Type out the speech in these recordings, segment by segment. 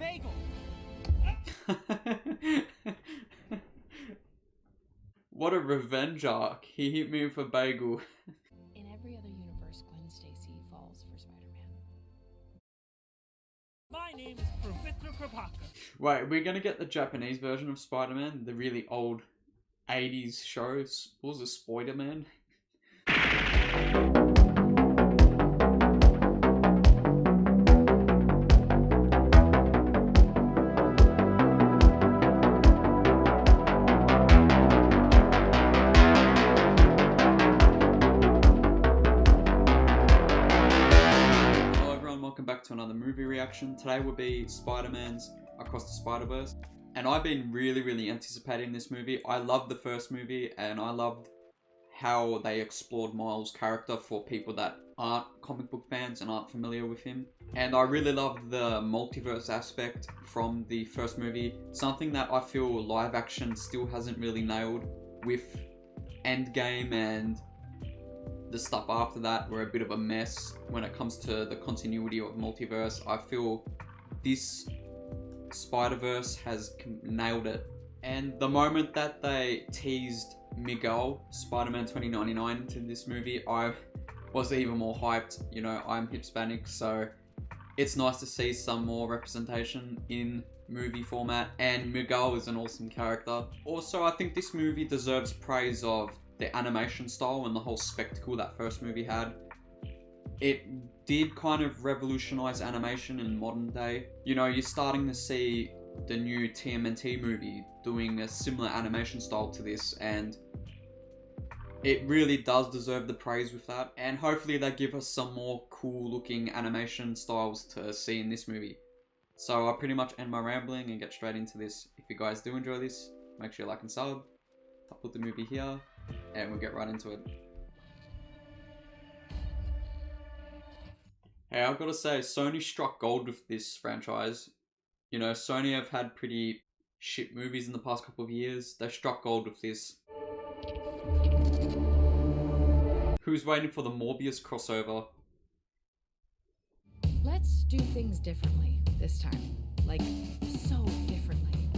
bagel. What a revenge arc. He hit me with a bagel. In every other universe, Gwen Stacy falls for Spider-Man. My name is Professor Krapaka. Wait, we're gonna get the Japanese version of Spider-Man, the really old 80s shows. What was it, Spider-Man? Welcome back to another movie reaction. Today will be Spider-Man's Across the Spider-Verse. And I've been really anticipating this movie. I loved the first movie and I loved how they explored Miles' character for people that aren't comic book fans and aren't familiar with him. And I really loved the multiverse aspect from the first movie. Something that I feel live action still hasn't really nailed, with Endgame and the stuff after that were a bit of a mess when it comes to the continuity of multiverse. I feel this Spider-Verse has nailed it. And the moment that they teased Miguel, Spider-Man 2099, into this movie, I was even more hyped. You know, I'm Hispanic, so it's nice to see some more representation in movie format, and Miguel is an awesome character. Also, I think this movie deserves praise of the animation style and the whole spectacle that first movie had. It did kind of revolutionize animation in modern day. You know, you're starting to see the new TMNT movie doing a similar animation style to this, and it really does deserve the praise with that. And hopefully they give us some more cool looking animation styles to see in this movie. So I'll pretty much end my rambling and get straight into this. If you guys do enjoy this, make sure you like and sub. I'll put the movie here and we'll get right into it. Hey, I've got to say, Sony struck gold with this franchise. You know, Sony have had pretty shit movies in the past couple of years. They struck gold with this. Who's waiting for the Morbius crossover? Let's do things differently this time. Like, so differently.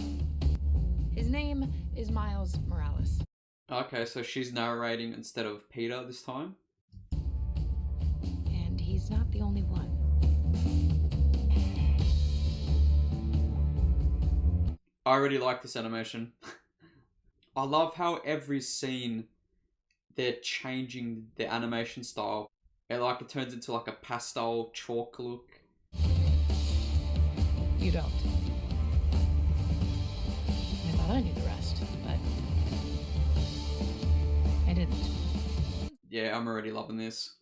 His name is Miles Morales. Okay, so she's narrating instead of Peter this time. And he's not the only one. I already like this animation. I love how every scene they're changing the animation style. It turns into like a pastel chalk look. You don't. I thought I knew the rest, but I didn't. Yeah, I'm already loving this.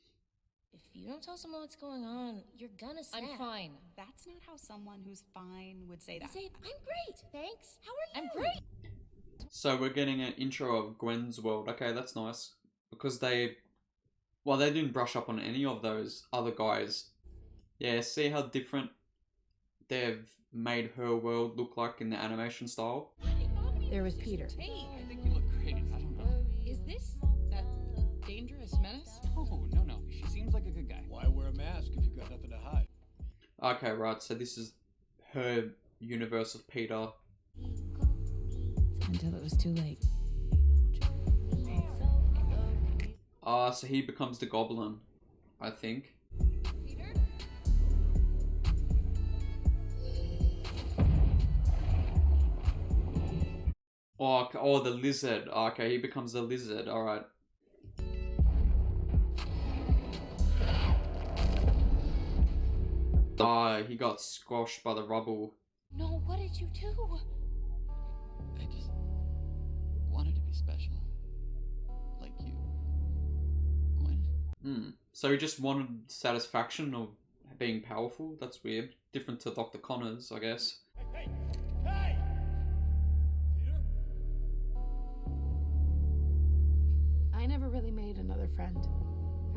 If you don't tell someone what's going on, you're gonna snap. I'm fine. That's not how someone who's fine would say You that. say, I'm great, thanks. How are you? I'm great. So we're getting an intro of Gwen's world. Okay, that's nice. Because they didn't brush up on any of those other guys. Yeah, see how different they've made her world look like in the animation style? There was Peter. Hey, I think you look great. I don't know. Is this that dangerous menace? Oh, no. She seems like a good guy. Why wear a mask if you got nothing to hide? Okay, right, so this is her universe of Peter. Until it was too late. So he becomes the Goblin, I think. Peter? Oh, the lizard. Okay, he becomes the lizard, alright. He got squashed by the rubble. No, what did you do? I just wanted to be special. Like you, Gwen. So he just wanted satisfaction of being powerful? That's weird. Different to Dr. Connors, I guess. Hey! Peter? I never really made another friend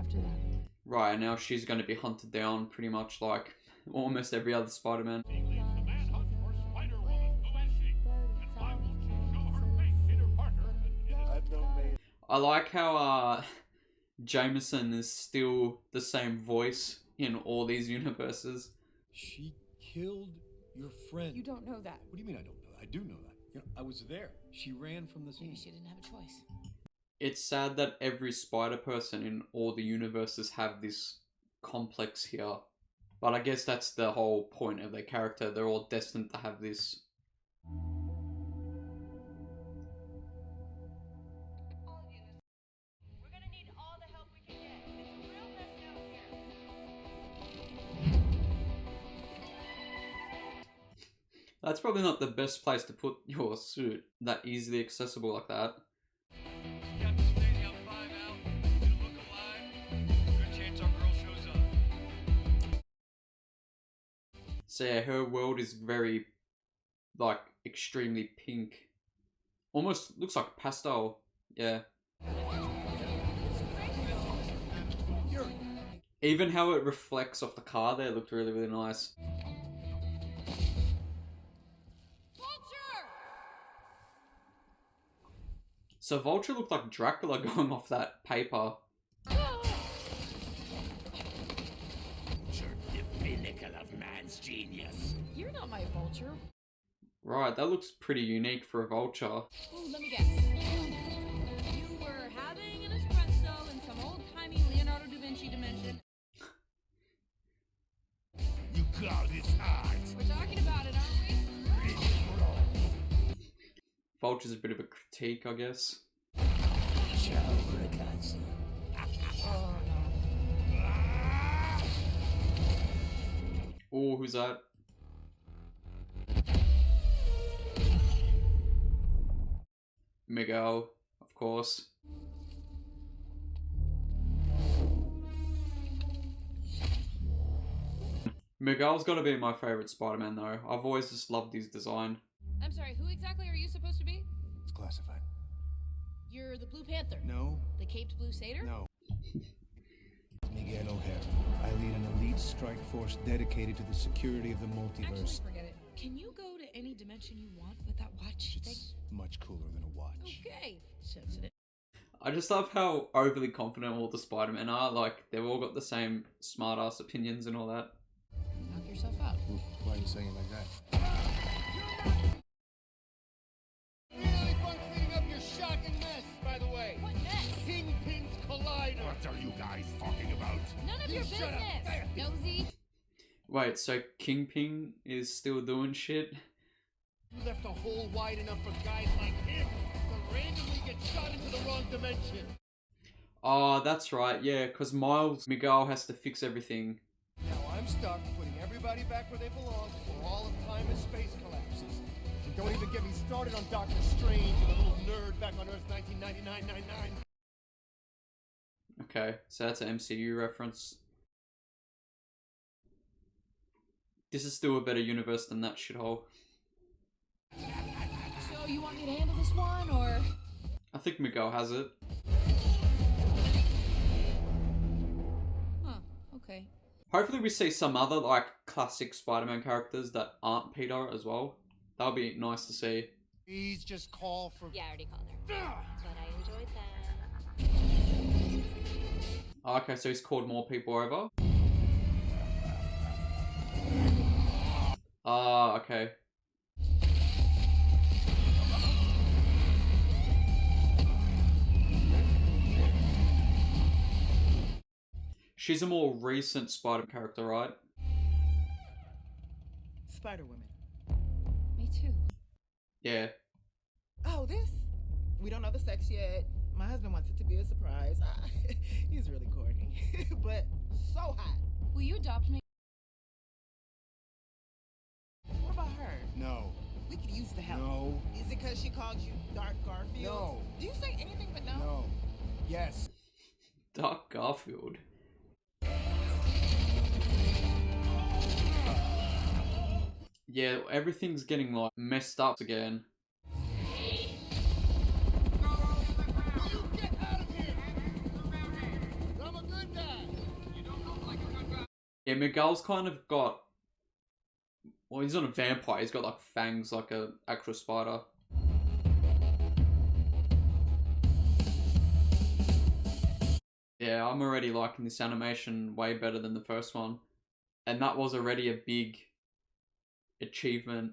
after that. Right, and now she's going to be hunted down pretty much like almost every other Spider-Man. He leads the manhunt for Spider-Woman. Who is she? And why won't she show her face? Peter Parker. I've known me. I like how Jameson is still the same voice in all these universes. She killed Your friend. You don't know that. What do you mean I don't know that? I do know that. You know, I was there. She ran from the scene. Maybe she didn't have a choice. It's sad that every spider person in all the universes have this complex here. But I guess that's the whole point of their character. They're all destined to have this. We're gonna need all the help we can get. It's a real mess down here. That's probably not the best place to put your suit, that easily accessible like that. Captain Stadium 5 out. Gonna look alive. Good chance our girl shows up. So yeah, her world is very, like, extremely pink. Almost looks like pastel. Yeah. Even how it reflects off the car there looked really, really nice. So Vulture looked like Dracula going off that paper. The pinnacle of man's genius. You're not my vulture. Right, that looks pretty unique for a Vulture. Ooh, let me guess. You were having an espresso in some old-timey Leonardo da Vinci dimension. You call this art? We're talking about it, aren't we? Vulture's a bit of a critique, I guess. Oh, no. Oh, who's that? Miguel, of course. Miguel's got to be my favorite Spider-Man though. I've always just loved his design. I'm sorry, who exactly are you supposed to be? It's classified. You're the Blue Panther. No. The Caped Blue Satyr? No. Miguel O'Hara. I lead an elite strike force dedicated to the security of the multiverse. Actually, forget it. Can you go to any dimension you want with that watch thing? It's much cooler than a watch. Okay. Sensitive. I just love how overly confident all the Spider-Men are. Like, they've all got the same smart-ass opinions and all that. Knock yourself out. Why are you saying it like that? Really fun cleaning up your shocking mess, by the way. What mess? Kingpin's Collider. What are you guys talking about? None of You your shut business. up. Nosy. Wait, so Kingpin is still doing shit? You left a hole wide enough for guys like him to randomly get shot into the wrong dimension. Oh, that's right, yeah, because Miguel has to fix everything. Now I'm stuck putting everybody back where they belong before all of time and space collapses. And don't even get me started on Doctor Strange and the little nerd back on Earth 1999. Okay, so that's an MCU reference. This is still a better universe than that shithole. So you want me to handle this one, or? I think Miguel has it. Huh, okay. Hopefully we see some other, like, classic Spider-Man characters that aren't Peter as well. That would be nice to see. Please just call for... Yeah, I already called her. But I enjoyed that. Okay, so he's called more people over. Ah, okay. She's a more recent Spider character, right? Spider-Woman. Me too. Yeah. Oh, this? We don't know the sex yet. My husband wants it to be a surprise. He's really corny. But so hot. Will you adopt me? What about her? No. We could use the help. No. Is it because she called you Dark Garfield? No. Do you say anything but no? No. Yes. Dark Garfield. Yeah, everything's getting, like, messed up again. Yeah, Miguel's kind of got... Well, he's not a vampire. He's got, like, fangs like a actual spider. Yeah, I'm already liking this animation way better than the first one. And that was already a big achievement.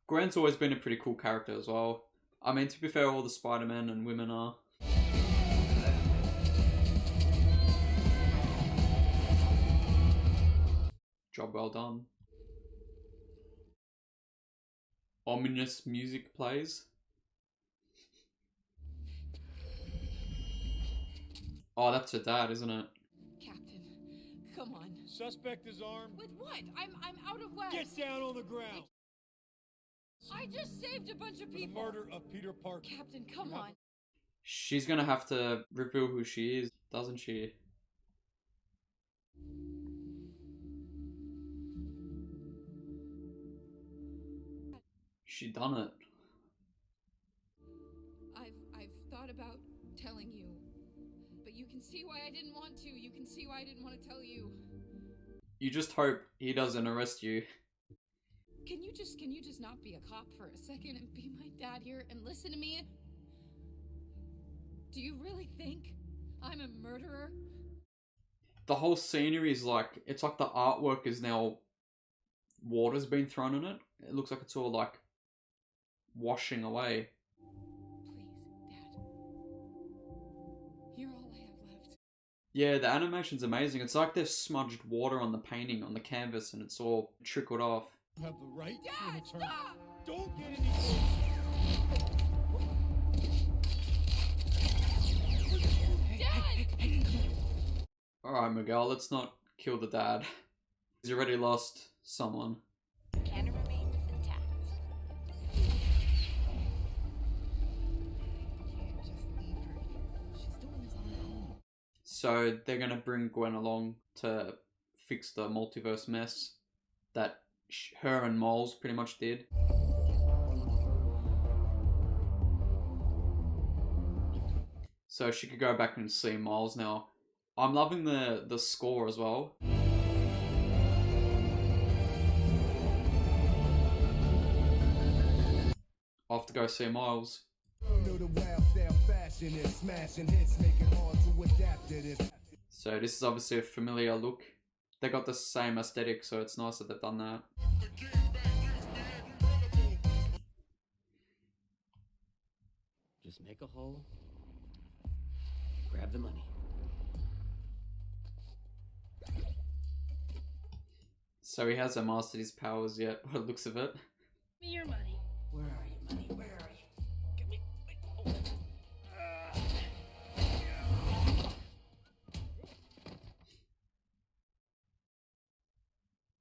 Gwen's always been a pretty cool character as well. I mean, to be fair, all the Spider-Men and women are. Job well done. Ominous music plays. Oh, that's her dad, isn't it? Captain, come on. Suspect is armed. With what? I'm out of wax. Get down on the ground. I just saved a bunch of The people. murder of Peter Parker. Captain, come on. She's gonna have to reveal who she is, doesn't she? She done it. I've thought about telling you, but you can see why I didn't want to. You can see why I didn't want to tell you. You just hope he doesn't arrest you. Can you just not be a cop for a second and be my dad here and listen to me? Do you really think I'm a murderer? The whole scenery is like, it's like the artwork is now, water's been thrown in it. It looks like it's all like washing away. Please, Dad. You're all I have left. Yeah, the animation's amazing. It's like they've smudged water on the painting, on the canvas, and it's all trickled off. You have the right to an Dad, attorney. stop! Don't get any closer. Dad! Alright, Miguel, let's not kill the dad. He's already lost someone. Cannon remains intact. Can't just leave her here. She's doing this on her own. So they're gonna bring Gwen along to fix the multiverse mess that her and Miles pretty much did. So she could go back and see Miles now. I'm loving the score as well. Off to go see Miles. So this is obviously a familiar look. They got the same aesthetic, so it's nice that they've done that. Just make a hole. Grab the money. So he hasn't mastered his powers yet, by the looks of it. Give me your money. Where are you, money? Where are you? Give me. Wait.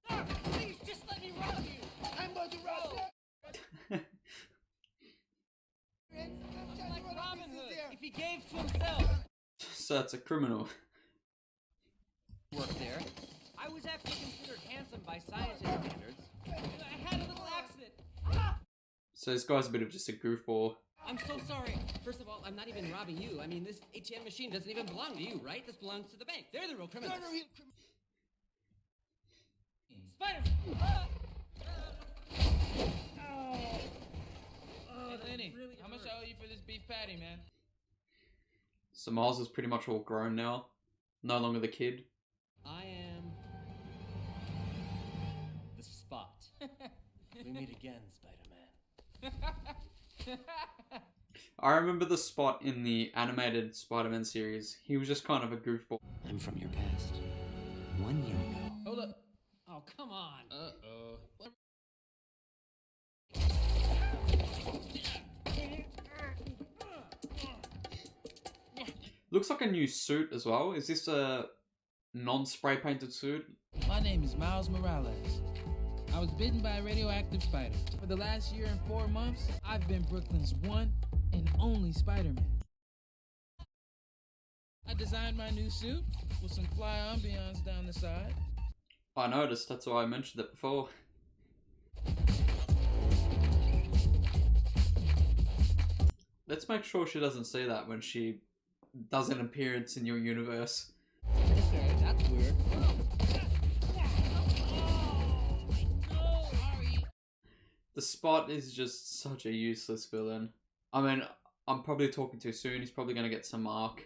Sir, please just let me rob you. I'm going to rob you. Like Robin Hood, if he gave to himself. So that's a criminal. Work there. I was actually considered handsome by scientist standards. I had a little accident. So this guy's a bit of just a goofball. I'm so sorry. First of all, I'm not even robbing you. I mean, this ATM machine doesn't even belong to you, right? This belongs to the bank. They're the real criminals. Spider-Man! Hey, Lenny, how much I owe you for this beef patty, man? So Miles is pretty much all grown now. No longer the kid. I am the Spot. We meet again, Spider-Man. I remember the Spot in the animated Spider-Man series. He was just kind of a goofball. I'm from your past. 1 year ago. Hold up. Oh, come on. Uh-oh. Looks like a new suit as well. Is this a non-spray painted suit? My name is Miles Morales. I was bitten by a radioactive spider. For the last year and 4 months, I've been Brooklyn's one and only Spider-Man. I designed my new suit with some fly ambiance down the side. I noticed, that's why I mentioned it before. Let's make sure she doesn't see that when she does an appearance in your universe. Okay, that's weird. The Spot is just such a useless villain. I mean, I'm probably talking too soon. He's probably going to get some arc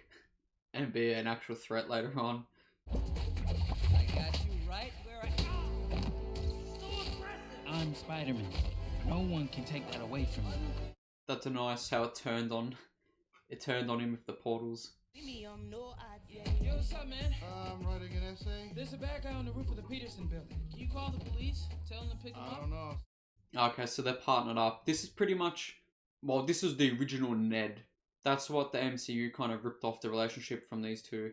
and be an actual threat later on. I got you right where I... So aggressive! I'm Spider-Man. No one can take that away from me. That's nice how it turned on. It turned on him with the portals. Yo, what's up, man? I'm writing an essay. There's a bad guy on the roof of the Peterson building. Can you call the police? Tell them to pick him up? I don't know. Okay, so they're partnered up. This is pretty much... Well, this is the original Ned. That's what the MCU kind of ripped off the relationship from these two.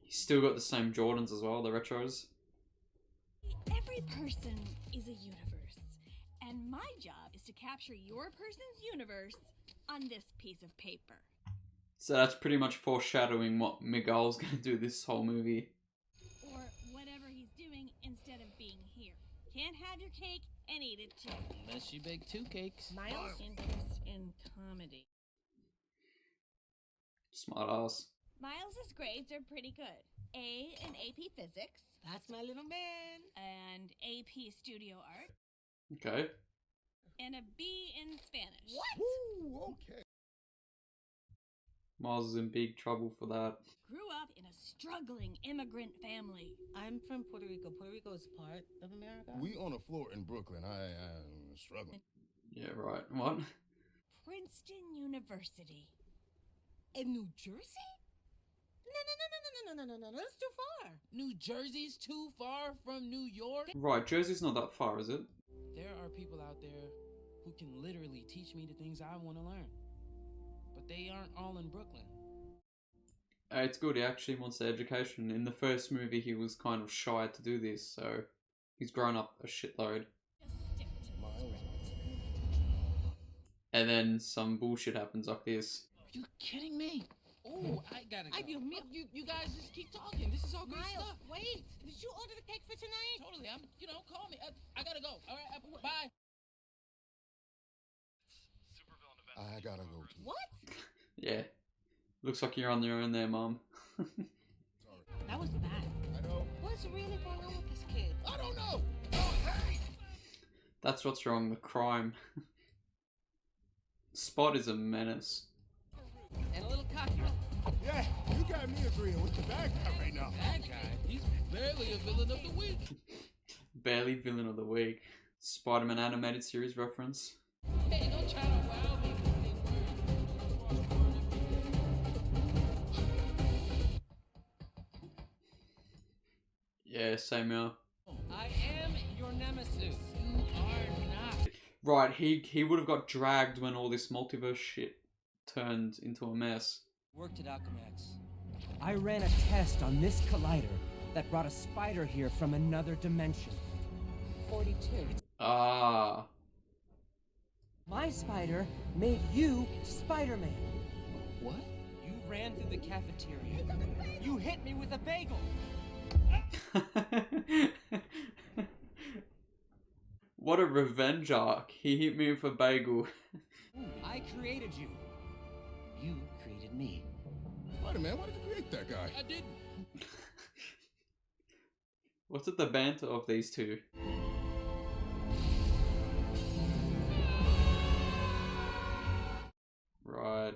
He's still got the same Jordans as well, the retros. Every person is a universe, and my job is to capture your person's universe on this piece of paper. So that's pretty much foreshadowing what Miguel's gonna do this whole movie. Or whatever he's doing instead of being here. Can't have your cake and eat it too. Unless you bake 2 cakes. Miles' interest in comedy. Smart ass. Miles's grades are pretty good. A in AP Physics. That's my little man. And AP Studio Art. Okay. And a B in Spanish. What? Ooh, okay. Miles is in big trouble for that. Grew up in a struggling immigrant family. I'm from Puerto Rico. Puerto Rico is part of America. We on a floor in Brooklyn. I'm struggling. Yeah, right. What? Princeton University. In New Jersey? No. That's too far. New Jersey's too far from New York? Right, Jersey's not that far, is it? There are people out there who can literally teach me the things I want to learn. But they aren't all in Brooklyn. It's good, he actually wants the education. In the first movie, he was kind of shy to do this, so he's grown up a shitload. And then some bullshit happens like this. Are you kidding me? Oh, I gotta go. You guys just keep talking. This is all great stuff. Wait. Did you order the cake for tonight? Totally. Call me. I gotta go. All right, bye. I gotta go too. What? Yeah. Looks like you're on your own there, Mom. That was bad. I know. What's really going on with this kid? I don't know. Oh, hey! That's what's wrong, the crime. Spot is a menace. And a little cocky. Yeah, you got me agreeing with the bad guy right now. That guy, he's barely a villain of the week. Barely villain of the week. Spider-Man animated series reference. Hey, don't try to wow me. Yeah, same here. I am your nemesis. You are not. Right, he would have got dragged when all this multiverse shit turned into a mess. Worked at Alchemax. I ran a test on this collider that brought a spider here from another dimension. 42. Ah. My spider made you Spider-Man. What? You ran through the cafeteria. You hit me with a bagel. What a revenge arc. He hit me with a bagel. I created you. You created me. Spider-Man, why did you create that guy? I didn't. What's at the banter of these two? Right.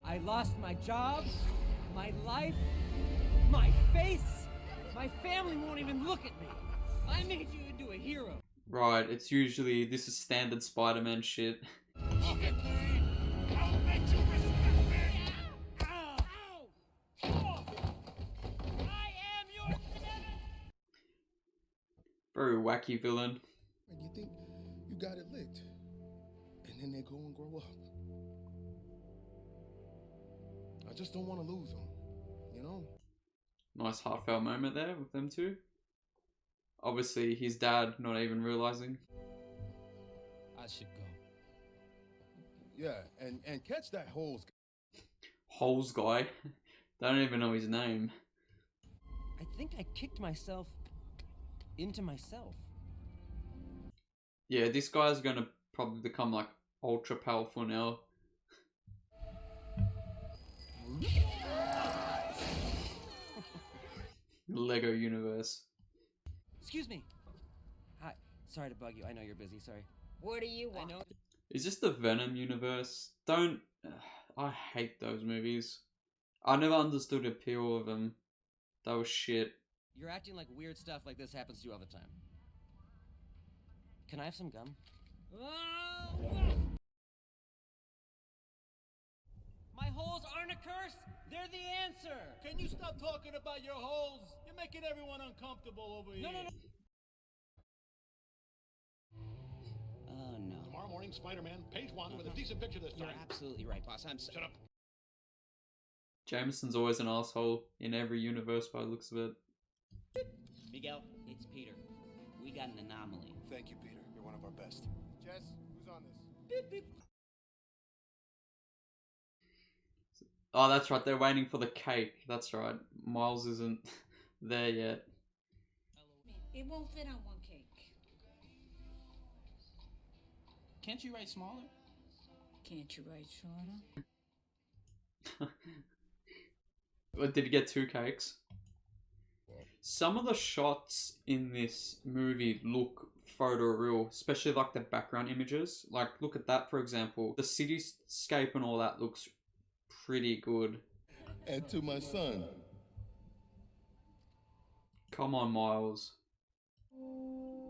I lost my job, my life, my face. My family won't even look at me. I made you into a hero. Right, it's usually, this is standard Spider-Man shit. I'll make you respect me! Ow! Ow! I am your nemesis! Very wacky villain. And you think you got it licked, and then they go and grow up. I just don't want to lose them, you know? Nice heartfelt moment there with them two. Obviously, his dad not even realizing. I should go. Yeah, and catch that holes. Holes guy. They don't even know his name. I think I kicked myself into myself. Yeah, this guy's gonna probably become like ultra powerful now. Lego universe. Excuse me. Sorry to bug you. I know you're busy. Sorry. What do you want? I know. Is this the Venom universe? Don't... I hate those movies. I never understood the appeal of them. That was shit. You're acting like weird stuff like this happens to you all the time. Can I have some gum? My holes aren't a curse. They're the answer. Can you stop talking about your holes? You're making everyone uncomfortable over here. No. Oh, no. Tomorrow morning, Spider-Man, page 1 with a decent picture this time. You're absolutely right, boss. Shut up. Jameson's always an asshole in every universe by the looks of it. Miguel, it's Peter. We got an anomaly. Thank you, Peter. You're one of our best. Jess, who's on this? Beep, beep. Oh, that's right. They're waiting for the cake. That's right. Miles isn't there yet. It won't fit on one cake. Can't you write smaller? Can't you write shorter? Did he get 2 cakes? Some of the shots in this movie look photoreal, especially like the background images. Like, look at that, for example. The cityscape and all that looks pretty good. And to my son. Come on, Miles.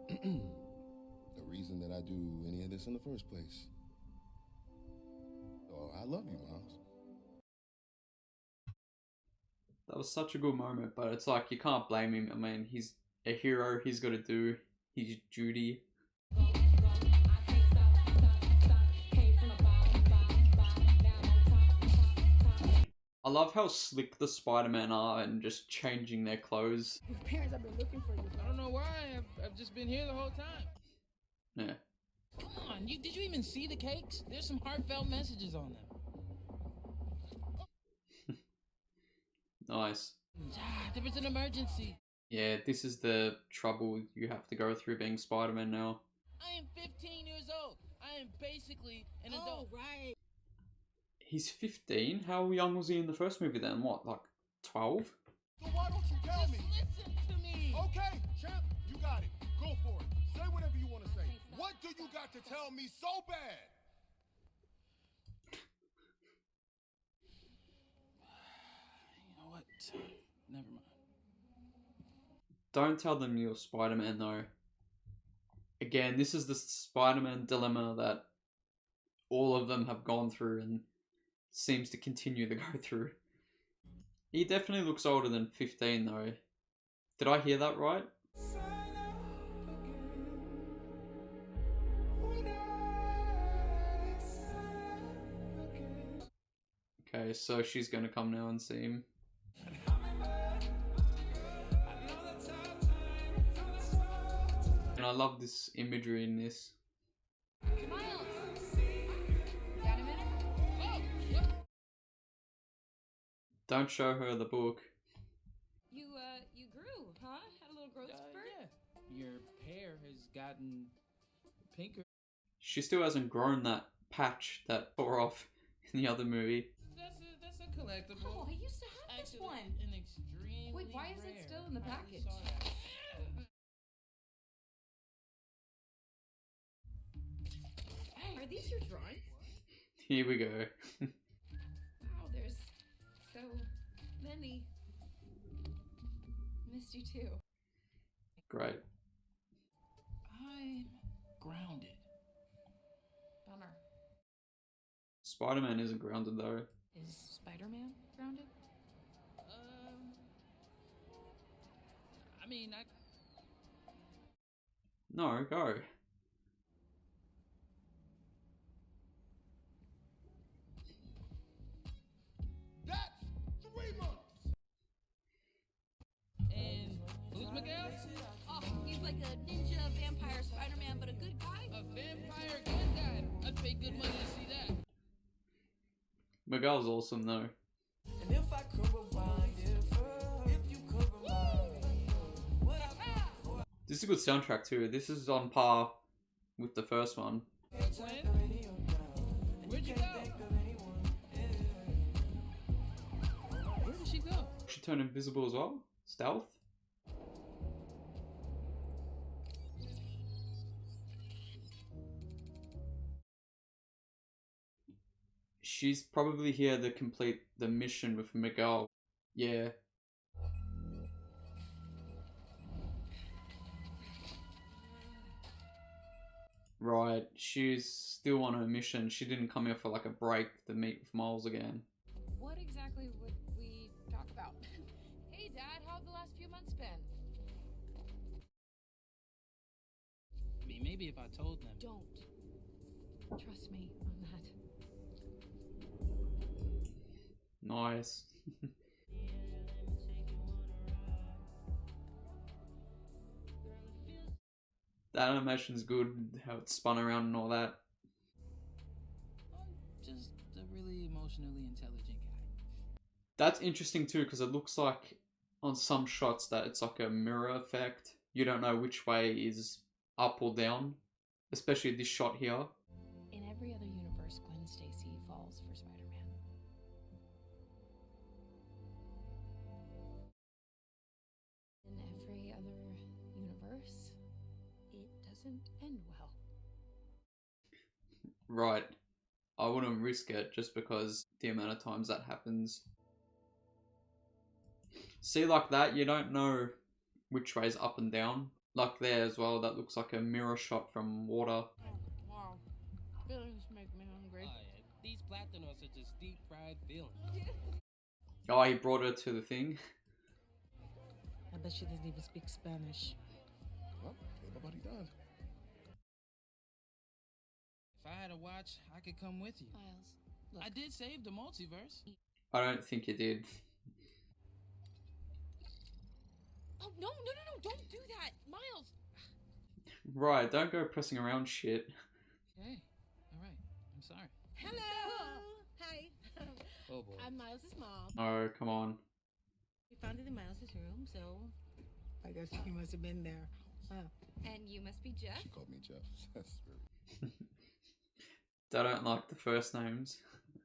The reason that I do any of this in the first place. Oh, I love you, Miles. That was such a good moment, but it's like, you can't blame him. I mean, he's a hero. He's got to do his duty. I love how slick the Spider-Man are and just changing their clothes. Your parents have been looking for you. I don't know why. I've just been here the whole time. Yeah. Come on, did you even see the cakes? There's some heartfelt messages on them. Nice. There was an emergency. Yeah, this is the trouble you have to go through being Spider-Man now. I am 15 years old. I am basically an adult. Oh, right. He's 15? How young was he in the first movie then? What, like 12? So why don't you tell me? Listen to me. Okay, champ, you got it. Go for it. Say whatever you want to say. What do you got to tell me so bad? You know what? Never mind. Don't tell them you're Spider-Man though. Again, this is the Spider-Man dilemma that all of them have gone through and seems to continue to go through. He definitely looks older than 15 though. Did I hear that right? Okay, so she's gonna come now and see him. And I love this imagery in this. Miles! Got a minute? Oh! Don't show her the book. You grew, huh? Had a little growth spurt? Yeah. Your hair has gotten pinker. She still hasn't grown that patch that tore off in the other movie. That's a collectible. Oh, I used to have this one. An extremely Wait, why is it rare. still in the I package? saw that. Hey, are these your drawings? Here we go. Wow, there's so many. Missed you too. Great. I'm grounded. Bummer. Spider-Man isn't grounded though. Is Spider-Man grounded? I mean, No, go. That's 3 months. And who's Miguel? Oh, he's like a ninja vampire Spider-Man, but a good guy. A vampire good guy. I'd pay good money to see that. Miguel's awesome though. And if I could rewind if you could remind me what I This is a good soundtrack too. This is on par with the first one. Where'd you go? Where did she go? She turned invisible as well. Stealth. She's probably here to complete the mission with Miguel. Yeah. Right, she's still on her mission. She didn't come here for like a break to meet with Miles again. What exactly would we talk about? Hey, Dad, how've the last few months been? I mean, maybe if I told them. Don't. Trust me on that. Nice. The animation's good, how it's spun around and all that. Just a really emotionally intelligent guy. That's interesting too, because it looks like on some shots that it's like a mirror effect. You don't know which way is up or down, especially this shot here. In every other universe, Gwen Stacy falls for Spider-Man. In every other universe, it doesn't end well. Right. I wouldn't risk it just because the amount of times that happens. See, like that, you don't know which way is up and down. Like there as well, that looks like a mirror shot from water. Wow. Feelings make me hungry. Oh, yeah. These plátanos are just deep fried feelings. Oh, he brought her to the thing. I bet she doesn't even speak Spanish. Well, everybody does. If I had a watch, I could come with you. Miles, look. I did save the multiverse. I don't think you did. Oh, no, don't do that, Miles. Right, don't go pressing around shit. Hey, alright, I'm sorry. Hello. Hi. Oh boy. I'm Miles' mom. Oh, come on. We found it in Miles' room, so I guess he must have been there. And you must be Jeff? She called me Jeff. That's very... I don't like the first names. Yeah,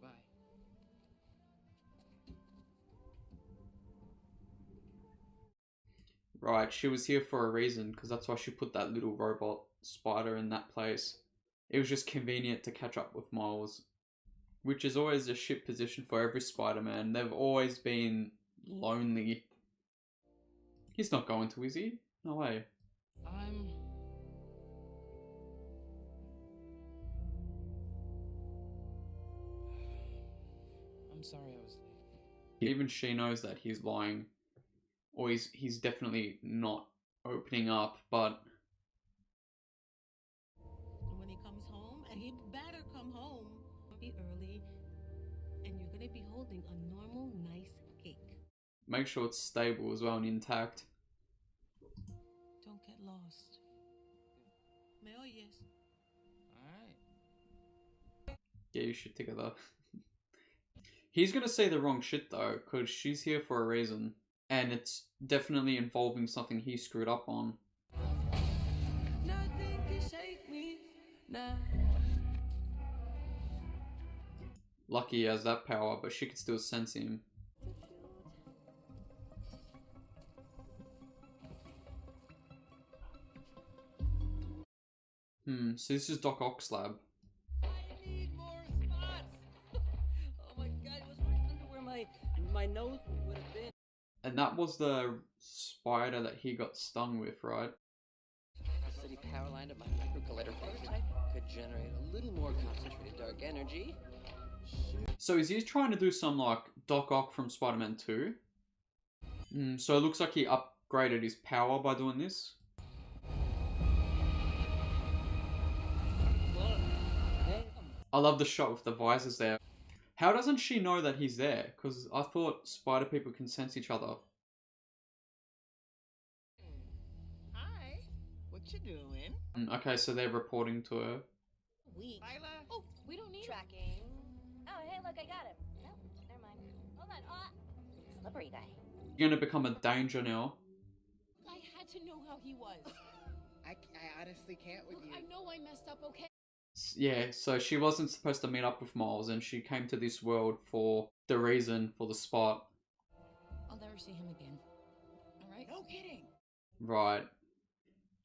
bye. Right, she was here for a reason, because that's why she put that little robot spider in that place. It was just convenient to catch up with Miles, which is always a shit position for every Spider-Man. They've always been lonely. He's not going to, is he? No way. I'm sorry I was late. Even she knows that he's lying. Or he's definitely not opening up, but... When he comes home, and he better come home, be early, and you're gonna be holding a normal, nice cake. Make sure it's stable as well and intact. Don't get lost. ¿Me oyes? Alright. Get your shit together. He's gonna say the wrong shit though, because she's here for a reason. And it's definitely involving something he screwed up on. Nothing can shake me now. Lucky he has that power, but she could still sense him. So this is Doc Ock's lab. I need more spots. Oh my god, it was right under where my nose would have been. And that was the spider that he got stung with, right? The city power line of my micro collider prototype could generate a little more concentrated dark energy. So is he trying to do some like Doc Ock from Spider-Man 2? So it looks like he upgraded his power by doing this. I love the shot with the visors there. How doesn't she know that he's there? Because I thought spider people can sense each other. Hi. What you doing? Okay, so they're reporting to her. We. Oh, we don't need Tracking. Oh, hey, look, I got him. No, never mind. Hold on. Slippery guy. You're gonna become a danger now. I had to know how he was. I honestly can't with you. I know I messed up, okay? Yeah, so she wasn't supposed to meet up with Miles and she came to this world for the reason, for the spot. I'll never see him again. Alright? No kidding. Right.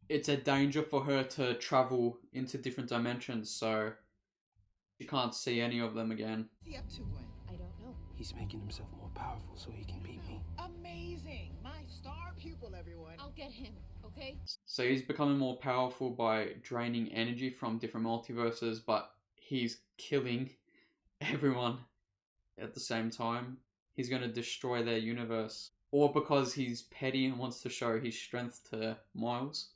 it's a danger for her to travel into different dimensions, so she can't see any of them again. What's he up to, Gwen? I don't know. He's making himself more powerful so he can beat me. Amazing! My star pupil, everyone. I'll get him, okay? So he's becoming more powerful by draining energy from different multiverses, but he's killing everyone at the same time. He's going to destroy their universe. Or because he's petty and wants to show his strength to Miles.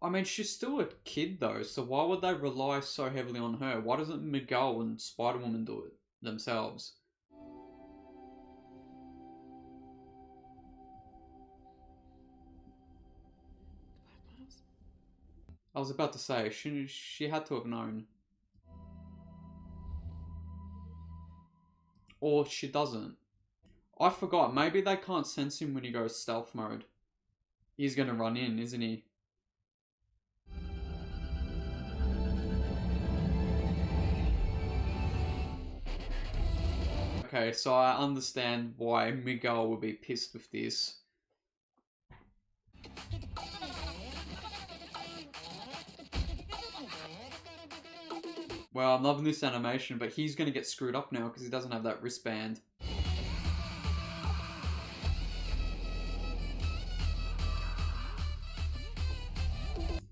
I mean, she's still a kid though, so why would they rely so heavily on her? Why doesn't Miguel and Spider-Woman do it themselves? I was about to say, she had to have known. Or she doesn't. I forgot, maybe they can't sense him when he goes stealth mode. He's gonna run in, isn't he? Okay, so I understand why Miguel would be pissed with this. Well, I'm loving this animation, but he's gonna get screwed up now because he doesn't have that wristband.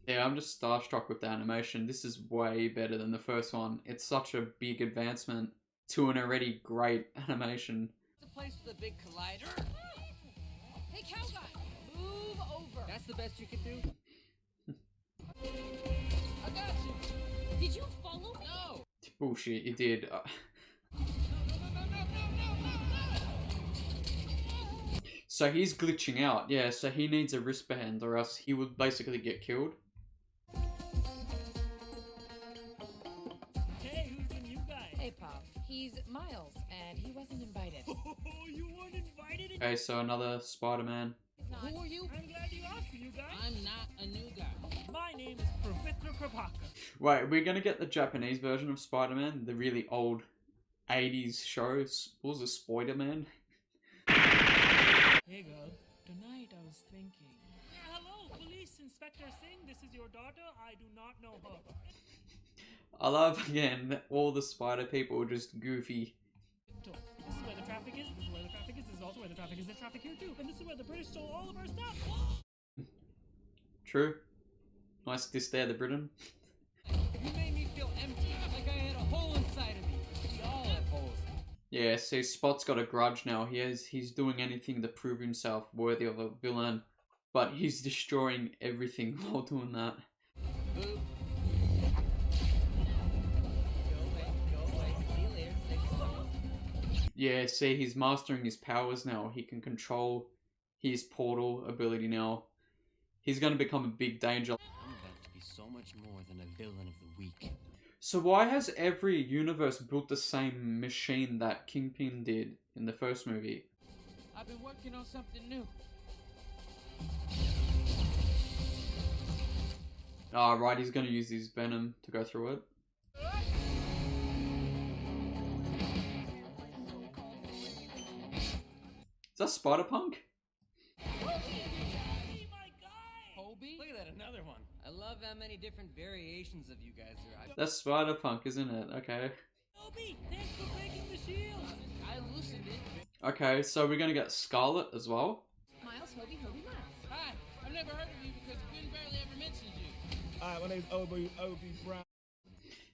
Yeah, I'm just starstruck with the animation. This is way better than the first one. It's such a big advancement to an already great animation. The place with the big collider. Hey, cow guy, move over. That's the best you can do. I got you. Did you follow me? No. Bullshit, you did. So he's glitching out. Yeah, so he needs a wristband or else he would basically get killed. Hey, who's the new guy? Hey, Pop. He's Miles, and he wasn't invited. Oh, you weren't invited? Okay, so another Spider-Man. Who are you? I'm glad you asked, new guy. I'm not a new guy. My name is Professor Krapaka. Wait, we're gonna get the Japanese version of Spider-Man, the really old 80s show. What was it, Spider-Man? Hey, girl. Tonight I was thinking. Hello, Police Inspector Singh. This is your daughter. I do not know her. I love, again, that all the spider people are just goofy. This is where the traffic is. This is where the traffic is. This is also where the traffic is. There's traffic here too. And this is where the British stole all of our stuff. True. Nice diss there, the Britain. You made me feel empty, like I had a hole inside of me. We all have holes. Yeah, see, Spot's got a grudge now. He's doing anything to prove himself worthy of a villain, but he's destroying everything while doing that. Boo. Go away. See you later. Take it slow. Yeah, see, he's mastering his powers now. He can control his portal ability now. He's going to become a big danger. I'm about to be so much more than a villain of the week. So why has every universe built the same machine that Kingpin did in the first movie? I've been working on something new. Ah, right, he's going to use his venom to go through it. Is that Spider-Punk? Look at that, another one. I love how many different variations of you guys are. That's Spider-Punk, isn't it? Okay. Toby, thanks for breaking the shield. I loosened it. Okay, so we're going to get Scarlet as well. Miles, Hobie, Miles. Hi, I've never heard of you because Gwen barely ever mentioned you. Alright, my name's Obi Brown.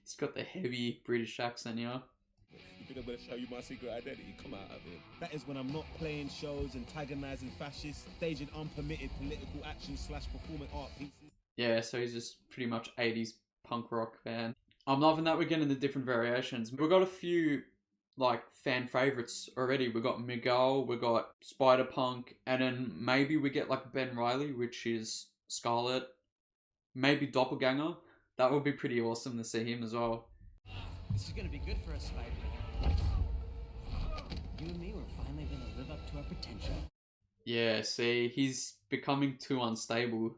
He's got the heavy British accent, yeah. You think I'm gonna show you my secret identity? Come out of it. That is when I'm not playing shows, antagonizing fascists, staging unpermitted political action / performing art pieces. Yeah, so he's just pretty much 80s punk rock fan. I'm loving that we're getting the different variations. We've got a few, like, fan favorites already. We've got Miguel, we've got Spider-Punk, and then maybe we get, like, Ben Reilly, which is Scarlet. Maybe Doppelganger. That would be pretty awesome to see him as well. This is gonna be good for us, Spider. You and me, we're finally gonna live up to our potential. Yeah, see, he's becoming too unstable.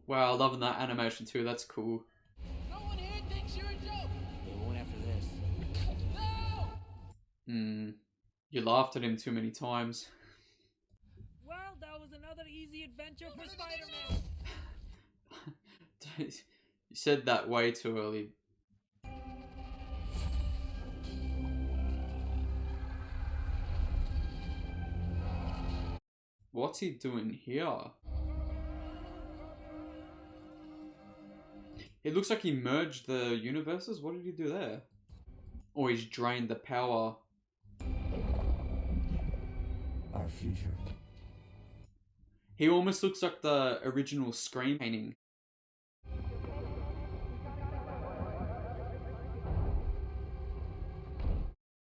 Wow, loving that animation too, that's cool. No one here thinks you're a joke. They won't after this. No! You laughed at him too many times. Well, that another easy adventure for Spider-Man. You said that way too early. What's he doing here? It looks like he merged the universes. What did he do there? Or he's drained the power. Our future. He almost looks like the original Scream painting.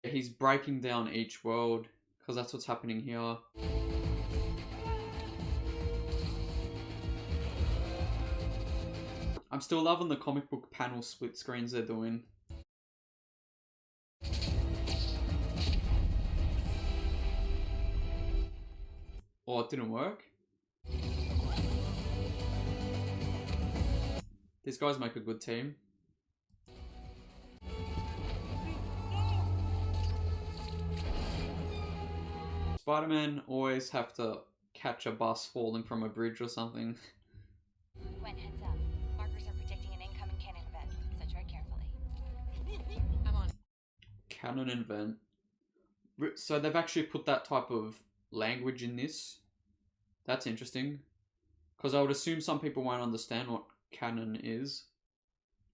He's breaking down each world, because that's what's happening here. I'm still loving the comic book panel split screens they're doing. Oh, it didn't work? These guys make a good team. Spider-Man always have to catch a bus falling from a bridge or something. Gwen, heads up. Markers are predicting an incoming cannon event, so tread carefully. I'm on. Canon event. So they've actually put that type of language in this. That's interesting. Because I would assume some people won't understand what canon is.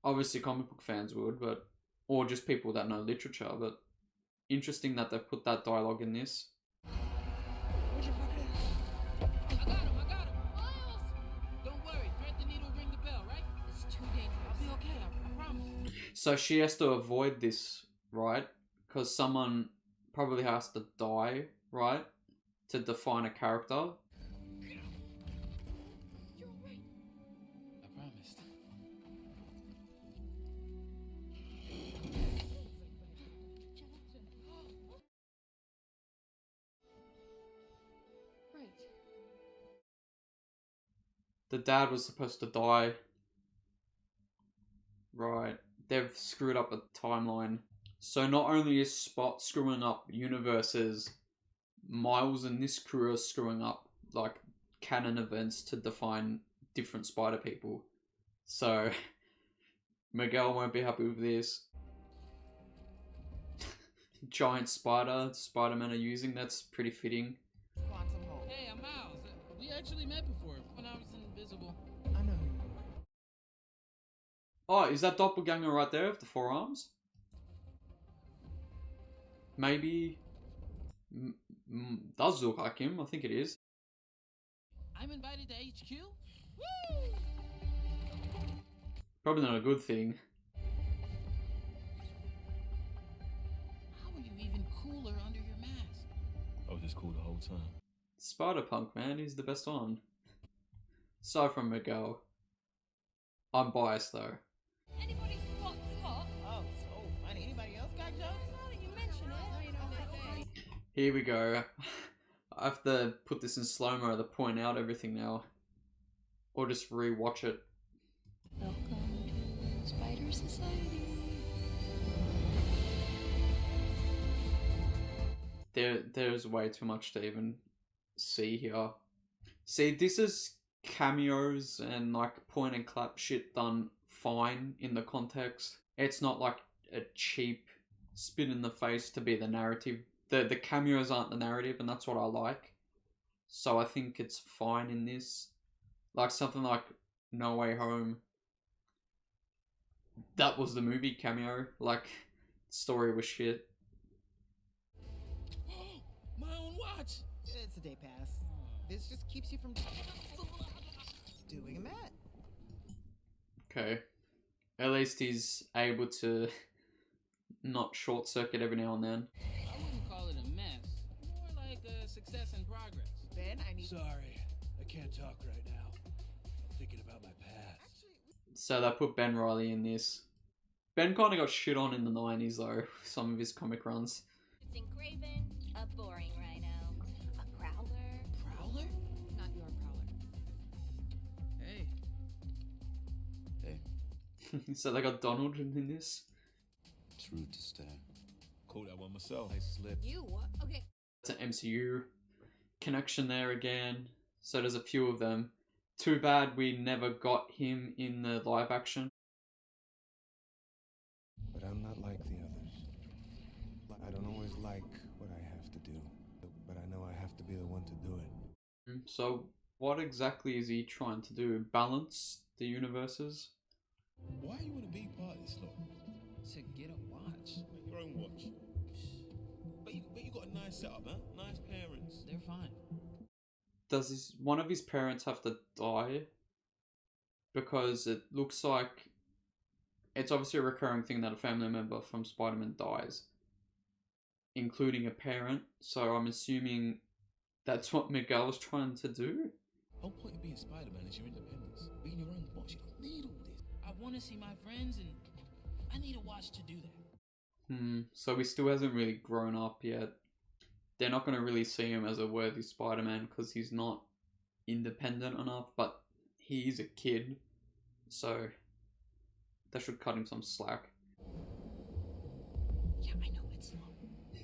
Obviously comic book fans would, but... Or just people that know literature, but... Interesting that they've put that dialogue in this. Where's your fucking ass? I got him! Miles! Don't worry, thread the needle, ring the bell, right? It's too dangerous. I'll be okay, I promise. So she has to avoid this, right? Because someone probably has to die, right? To define a character. You're right. I promised. Right. The dad was supposed to die. Right. They've screwed up a timeline. So not only is Spot screwing up universes, Miles and this crew are screwing up like canon events to define different Spider people. So Miguel won't be happy with this. Giant spider Spider-Man are using, that's pretty fitting. Quantum Hope. Hey, I'm Miles. We actually met before when I was invisible. I know who you are. Oh, is that doppelganger right there with the forearms? Maybe... does look like him, I think it is. I'm invited to HQ? Woo! Probably not a good thing. How are you even cooler under your mask? I was just cool the whole time. Spider-Punk, man, he's the best one. Aside from Miguel. I'm biased though. Anybody spot Scott? Oh, so funny. Anybody else got jokes? Now that you mention it, you know they say. Here we go. I have to put this in slow-mo to point out everything now. Or just re-watch it. Welcome to Spider Society. There's way too much to even see here. See, this is cameos and like point and clap shit done fine in the context. It's not like a cheap spin in the face to be the narrative. The cameos aren't the narrative, and that's what I like. So I think it's fine in this. Like something like No Way Home. That was the movie cameo. Like, story was shit. My own watch! It's a day pass. This just keeps you from doing that. Okay. At least he's able to not short circuit every now and then. I wouldn't call it a mess. More like a success in progress. Ben, I need... Sorry, I can't talk right now. I'm thinking about my past. So they put Ben Reilly in this. Ben kind of got shit on in the 90s though, some of his comic runs. It's engraven, a boring rhino, a prowler. Prowler? Not your prowler. Hey. Hey, So they got Donald in this. it's rude to stare. Caught that one myself. I slipped. You what? Okay. It's an MCU connection there again. So there's a few of them. Too bad we never got him in the live action. But I'm not like the others. I don't always like what I have to do, but I know I have to be the one to do it. So what exactly is he trying to do? Balance the universes? Why you want to be part of this lot? To get a watch. Your own watch. But you got a nice setup, man. Nice parents. They're fine. Does one of his parents have to die? Because it looks like it's obviously a recurring thing that a family member from Spider-Man dies, including a parent. So I'm assuming that's what Miguel's trying to do. The whole point of being Spider-Man is your independence. Being your own boss, you don't need all this. I want to see my friends, and I need a watch to do that. So he still hasn't really grown up yet. They're not going to really see him as a worthy Spider-Man because he's not independent enough, but he is a kid, so that should cut him some slack. Yeah, I know it's slow, but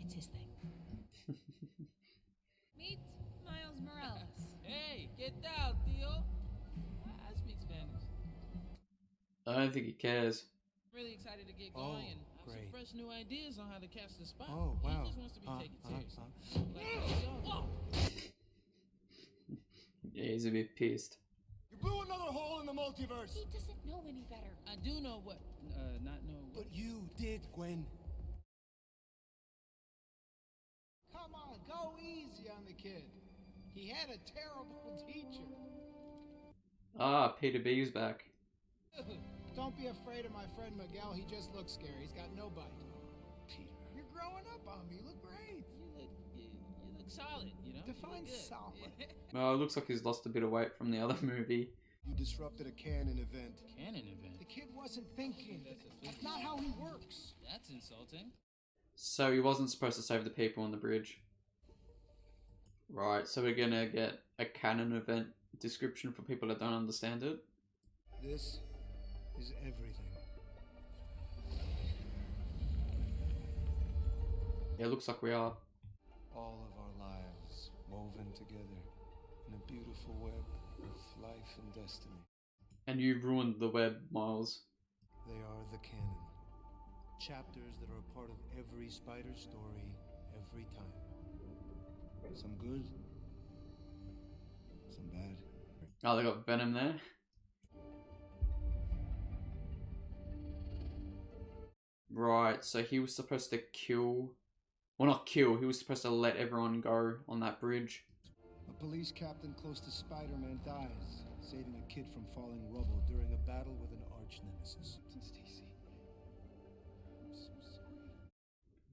it's his thing. Meet Miles Morales. Hey, get down, Theo. I speak Spanish. I don't think he cares. Really excited to get going and have some fresh new ideas on how to catch the spot. Oh, wow. He just wants to be taken seriously. Yeah, he's a bit pissed. You blew another hole in the multiverse. He doesn't know any better. I do know what. Not know what. But you did, Gwen. Come on, go easy on the kid. He had a terrible teacher. Ah, Peter B's back. Don't be afraid of my friend Miguel. He just looks scary. He's got no bite. Peter. You're growing up on me. You look great. You look solid, you know? Define solid. Well, it looks like he's lost a bit of weight from the other movie. You disrupted a canon event. Canon event? The kid wasn't thinking. That's not how he works. That's insulting. So he wasn't supposed to save the people on the bridge. Right, so we're gonna get a canon event description for people that don't understand it. This is everything. Yeah, it looks like we are. All of our lives woven together in a beautiful web of life and destiny. And you ruined the web, Miles. They are the canon. Chapters that are a part of every spider story, every time. Some good, some bad. Oh, they got Venom there. Right, so he was supposed to kill... Well, not kill, he was supposed to let everyone go on that bridge. A police captain close to Spider-Man dies, saving a kid from falling rubble during a battle with an arch-nemesis. Stacy, I'm so sorry.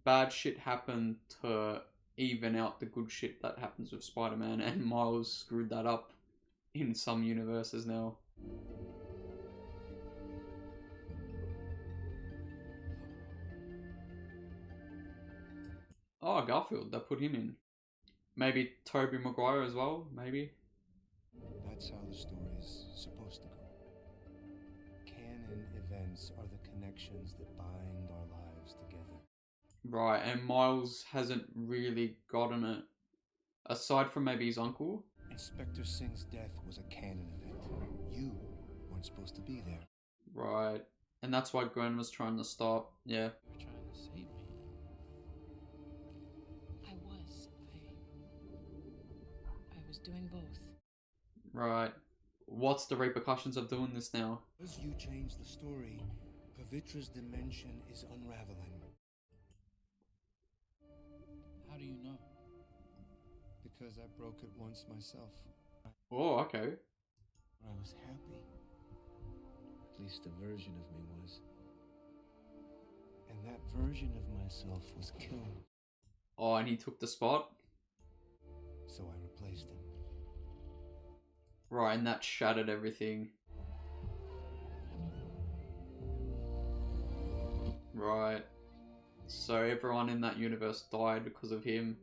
Bad shit happened to even out the good shit that happens with Spider-Man, and Miles screwed that up in some universes now. Oh, Garfield, they put him in. Maybe Tobey Maguire as well, maybe. That's how the story is supposed to go. Canon events are the connections that bind our lives together. Right, and Miles hasn't really gotten it. Aside from maybe his uncle. Inspector Singh's death was a canon event. You weren't supposed to be there. Right. And that's why Gwen was trying to stop. Yeah. You were trying to save me. I was doing both. Right. What's the repercussions of doing this now? As you change the story, Pavitra's dimension is unraveling. How do you know? Because I broke it once myself. Oh, okay. I was happy. At least a version of me was. And that version of myself was killed. Oh, and he took the spot? So I replaced him. Right, and that shattered everything. Right. So everyone in that universe died because of him.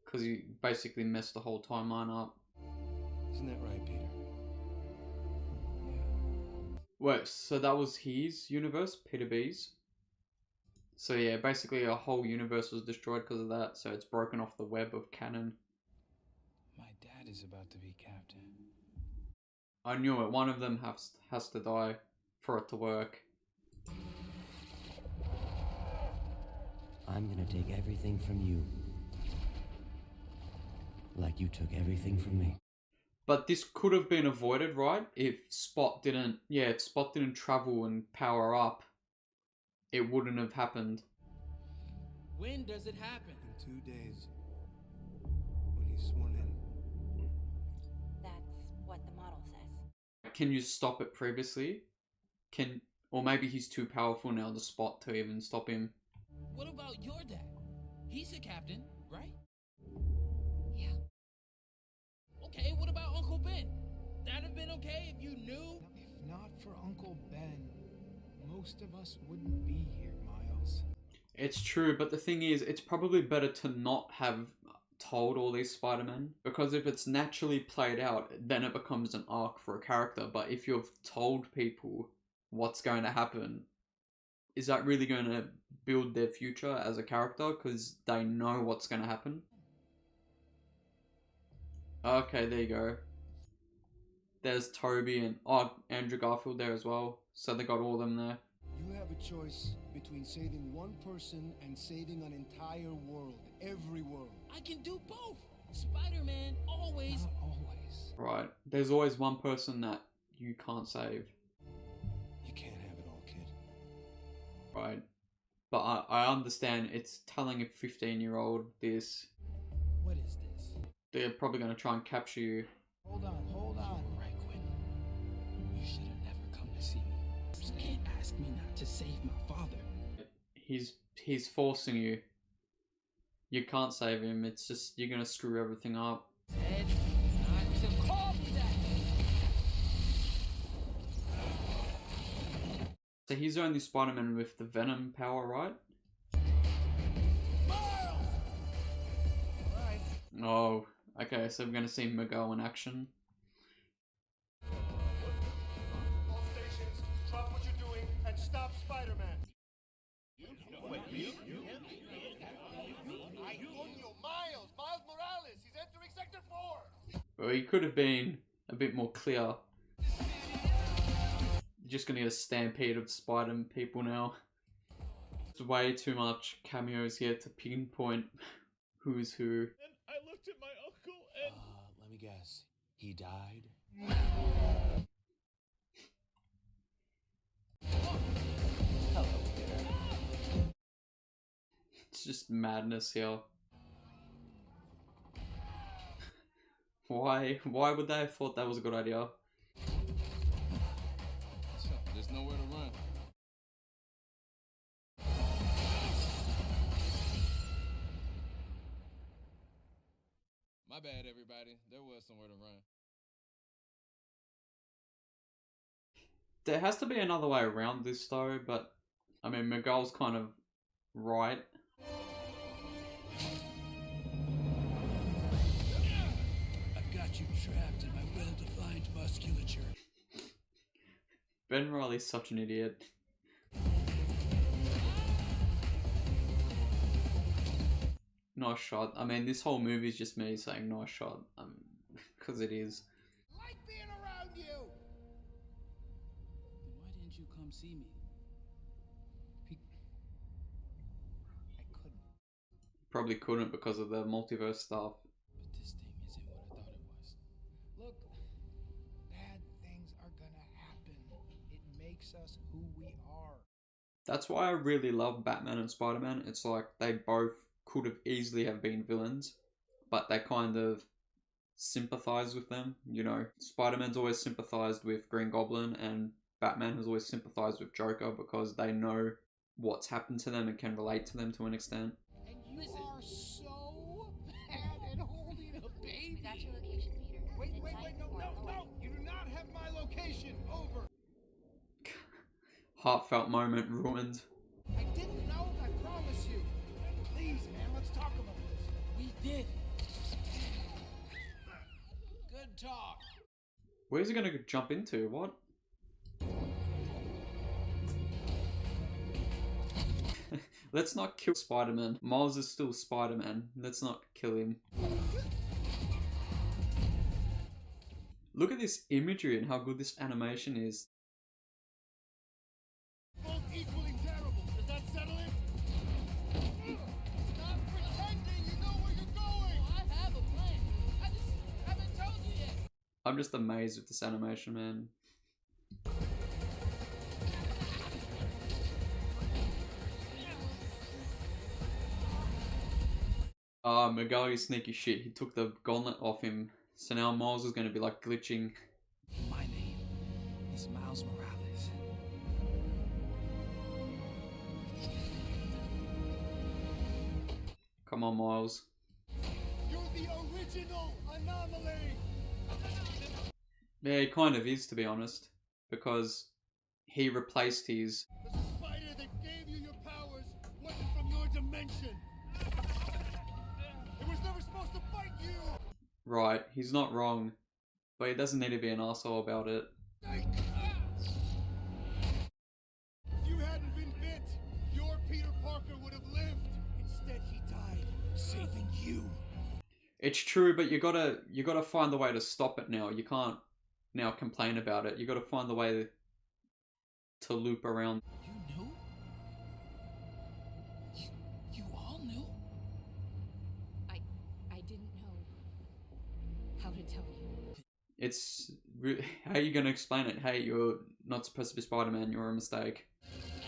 Because he basically messed the whole timeline up. Isn't that right, Peter? Wait, so that was his universe, Peter B's? So yeah, basically a whole universe was destroyed because of that, so it's broken off the web of canon. My dad is about to be captain. I knew it. One of them has to die for it to work. I'm gonna take everything from you. Like you took everything from me. But this could have been avoided, right? If Spot didn't travel and power up, it wouldn't have happened. When does it happen? In 2 days. When he's sworn in. That's what the model says. Can you stop it previously? Or maybe he's too powerful now, the Spot, to even stop him. What about your dad? He's a captain, right? Yeah. Okay, what about Uncle Ben? That'd have been okay if you knew? If not for Uncle Ben, most of us wouldn't be here, Miles. It's true, but the thing is, it's probably better to not have told all these Spider-Men, because if it's naturally played out, then it becomes an arc for a character. But if you've told people what's going to happen, is that really going to build their future as a character, because they know what's going to happen? Okay, there you go. There's Toby and Andrew Garfield there as well, so they got all of them there. You have a choice between saving one person and saving an entire world. Every world. I can do both. Spider-Man always. Not always. Right. There's always one person that you can't save. You can't have it all, kid. Right. But I understand it's telling a 15-year-old this. What is this? They're probably going to try and capture you. Hold on. Right, Quinn. You should have never come to see me. You can't ask me not to save my father. He's forcing you. You can't save him. It's just, you're going to screw everything up. Ted, not to call me that. So he's the only Spider-Man with the Venom power, right? Miles! Right. Oh, okay, so we're going to see Miguel in action. All stations, drop what you're doing and stop Spider-Man. Miles Morales, he's entering Sector 4. Well, he could have been a bit more clear. You're just going to get a stampede of Spider people now. There's way too much cameos here to pinpoint who's who. And I looked at my uncle and... Let me guess. He died? Hello there. It's just madness here. Why would they have thought that was a good idea? So, there's nowhere to run. My bad, everybody. There was somewhere to run. There has to be another way around this though, but I mean, Miguel's kind of right. I've got you trapped in my well-defined musculature. Ben Reilly's such an idiot. Nice shot. I mean, this whole movie is just me saying nice shot, because it is. Like being around you. Then why didn't you come see me? I couldn't. Probably couldn't because of the multiverse stuff. But this thing isn't what I thought it was. Look, bad things are gonna happen. It makes us who we are. That's why I really love Batman and Spider-Man. It's like they both could have easily have been villains, but they kind of sympathize with them. You know, Spider-Man's always sympathized with Green Goblin, and Batman has always sympathized with Joker because they know what's happened to them and can relate to them to an extent. And you are so bad at holding a baby. We got your location, Peter. Wait, Sit wait, tight wait, and no, we're on the way. no. You do not have my location. Over. Heartfelt moment ruined. I didn't know, I promise you. Please, man, let's talk about this. We did. Good talk. Where's he gonna jump into? What? Let's not kill Spider-Man. Miles is still Spider-Man. Let's not kill him. Look at this imagery and how good this animation is. Both equally terrible. Does that settle it? Stop pretending you know where you're going! Oh, I have a plan. I just haven't told you yet. I'm just amazed with this animation, man. Miguel, you sneaky shit. He took the gauntlet off him. So now Miles is going to be like glitching. My name is Miles Morales. Come on, Miles. You're the original anomaly! Yeah, he kind of is, to be honest. Because he replaced his... The spider that gave you your powers wasn't from your dimension! It was never supposed to bite you! Right, he's not wrong. But he doesn't need to be an asshole about it. If you hadn't been bit, your Peter Parker would have lived. Instead, he died, saving you. It's true, but you gotta find the way to stop it now. You can't now complain about it. You gotta find the way to loop around. You knew? You all knew? I didn't know how to tell you. It's... How are you gonna explain it? Hey, you're not supposed to be Spider-Man, you're a mistake.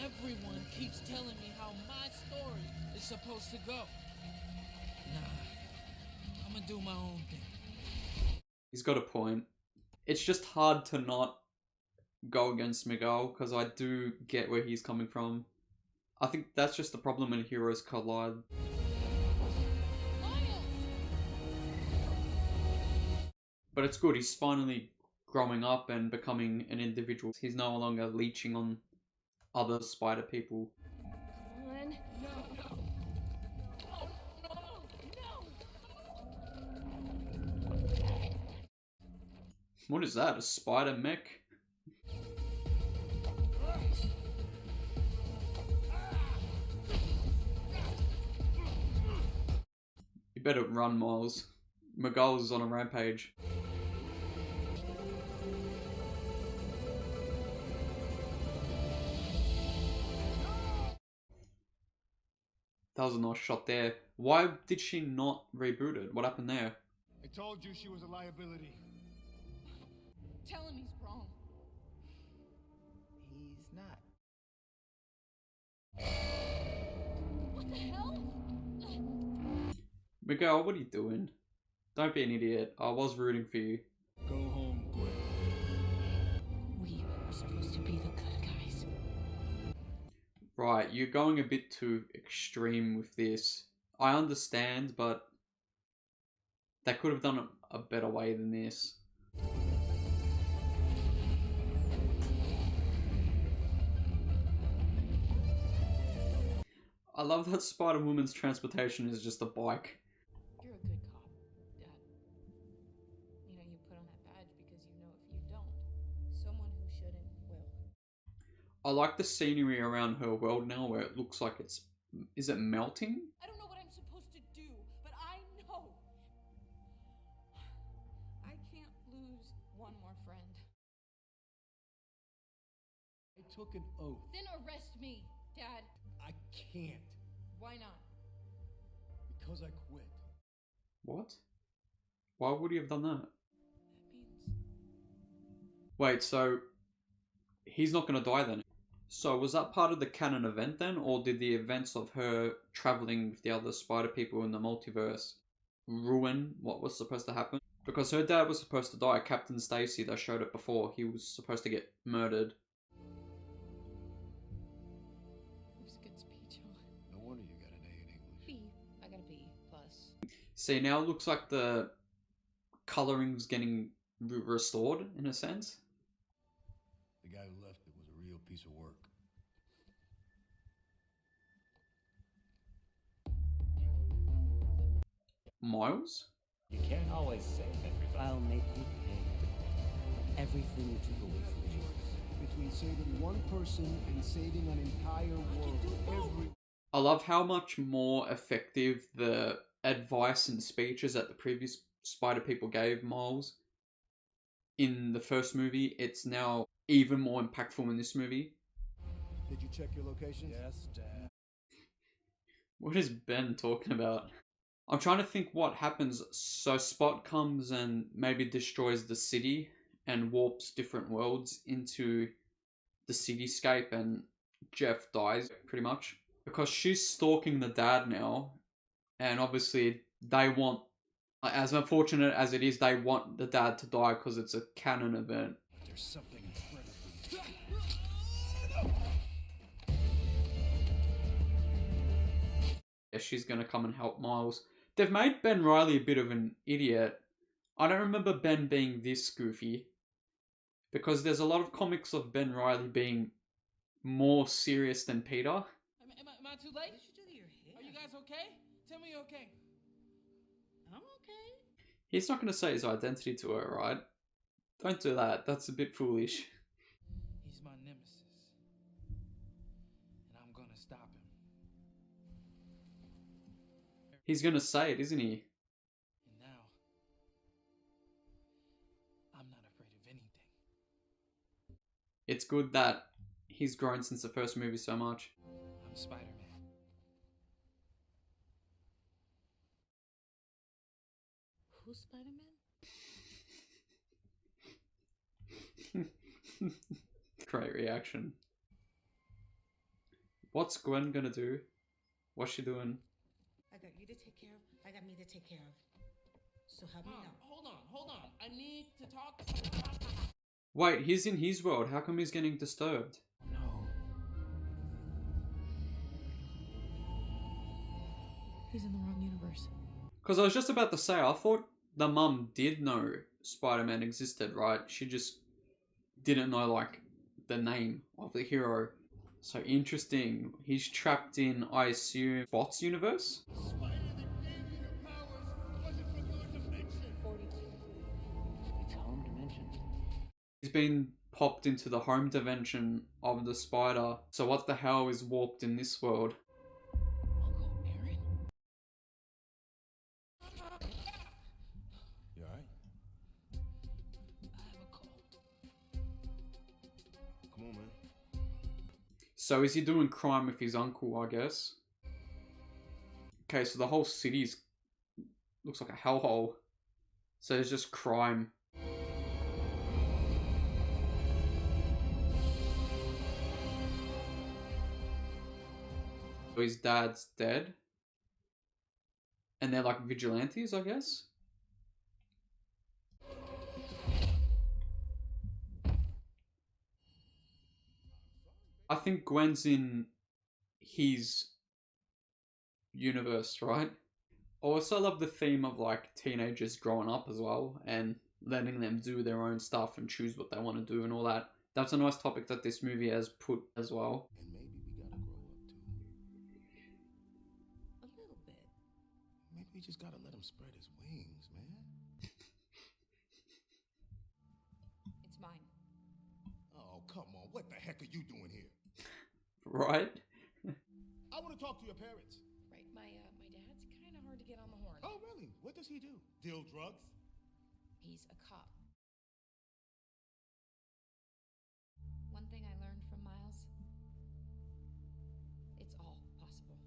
Everyone keeps telling me how my story is supposed to go. Nah, I'm gonna do my own thing. He's got a point. It's just hard to not go against Miguel, because I do get where he's coming from. I think that's just the problem when heroes collide. But it's good, he's finally growing up and becoming an individual. He's no longer leeching on other spider people. One. What is that? A spider mech? You better run, Miles. Miguel is on a rampage. That was a nice shot there. Why did she not reboot it? What happened there? I told you she was a liability. Tell him he's wrong. He's not. What the hell? Miguel, what are you doing? Don't be an idiot. I was rooting for you. Go home, Gwen. We were supposed to be the good guys. Right, you're going a bit too extreme with this. I understand, but they could have done it a better way than this. I love that Spider-Woman's transportation is just a bike. You're a good cop, Dad. You know, you put on that badge because you know if you don't, someone who shouldn't will. I like the scenery around her world now where it looks like it's... Is it melting? I don't know what I'm supposed to do, but I know. I can't lose one more friend. I took an oath. Then arrest me, Dad. I can't. Why not? Because I quit. What? Why would he have done that? Wait, so... He's not going to die then? So was that part of the canon event then? Or did the events of her traveling with the other spider people in the multiverse ruin what was supposed to happen? Because her dad was supposed to die. Captain Stacy, they showed it before. He was supposed to get murdered. It was a good speech, huh? No wonder you got an A in English. B. I got a B+. See, now it looks like the coloring's getting restored, in a sense. The guy who left it was a real piece of work. Miles? You can't always save everybody. I'll make you pay for everything you took away from yours. Between saving one person and saving an entire world, I love how much more effective the advice and speeches that the previous Spider people gave Miles. in the first movie, it's now even more impactful in this movie. Did you check your locations? Yes, Dad. What is Ben talking about? I'm trying to think what happens. So Spot comes and maybe destroys the city and warps different worlds into the cityscape, and Jeff dies pretty much because she's stalking the dad now, and obviously they want, as unfortunate as it is, they want the dad to die because it's a canon event. There's something incredible. Yeah, she's gonna come and help Miles. They've made Ben Reilly a bit of an idiot. I don't remember Ben being this goofy, because there's a lot of comics of Ben Reilly being more serious than Peter. Am I too late? Are you guys okay? Tell me you're okay. I'm okay. He's not going to say his identity to her, right? Don't do that. That's a bit foolish. He's my nemesis. And I'm gonna stop him. He's going to say it, isn't he? And now, I'm not afraid of anything. It's good that he's grown since the first movie so much. I'm Spider-Man. Who's Spider-Man? Great reaction. What's Gwen gonna do? What's she doing? I got you to take care of. I got me to take care of. So help me Mom, out. hold on. I need to talk. Wait, he's in his world. How come he's getting disturbed? No. He's in the wrong universe. Because I was just about to say, I thought the mum did know Spider-Man existed, right? She just didn't know, like, the name of the hero. So interesting. He's trapped in, I assume, Spot's universe? It's home dimension. He's been popped into the home dimension of the spider. So what the hell is warped in this world? You alright? I have a cold. Come on, man. So is he doing crime with his uncle, I guess? Okay, so the whole city's looks like a hellhole. So there's just crime. So his dad's dead. And they're like vigilantes, I guess? I think Gwen's in his universe, right? I also love the theme of like teenagers growing up as well and letting them do their own stuff and choose what they want to do and all that. That's a nice topic that this movie has put as well. And maybe we gotta grow up too. A little bit. Maybe we just gotta let him spread his wings, man. It's mine. Oh, come on. What the heck are you doing here? Right? I want to talk to your parents. Right, my dad's kind of hard to get on the horn. Oh, really? What does he do? Deal drugs? He's a cop. One thing I learned from Miles, it's all possible.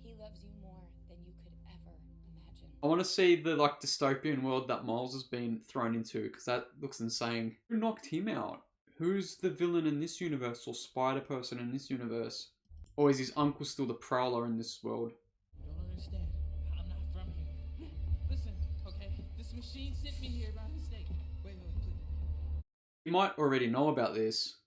He loves you more than you could ever imagine. I want to see the like dystopian world that Miles has been thrown into because that looks insane. Who knocked him out? Who's the villain in this universe or Spider-Person in this universe? Or is his uncle still the Prowler in this world? You don't understand. I'm not from here. Listen, okay? This machine sent me here by mistake. Wait, please. You might already know about this.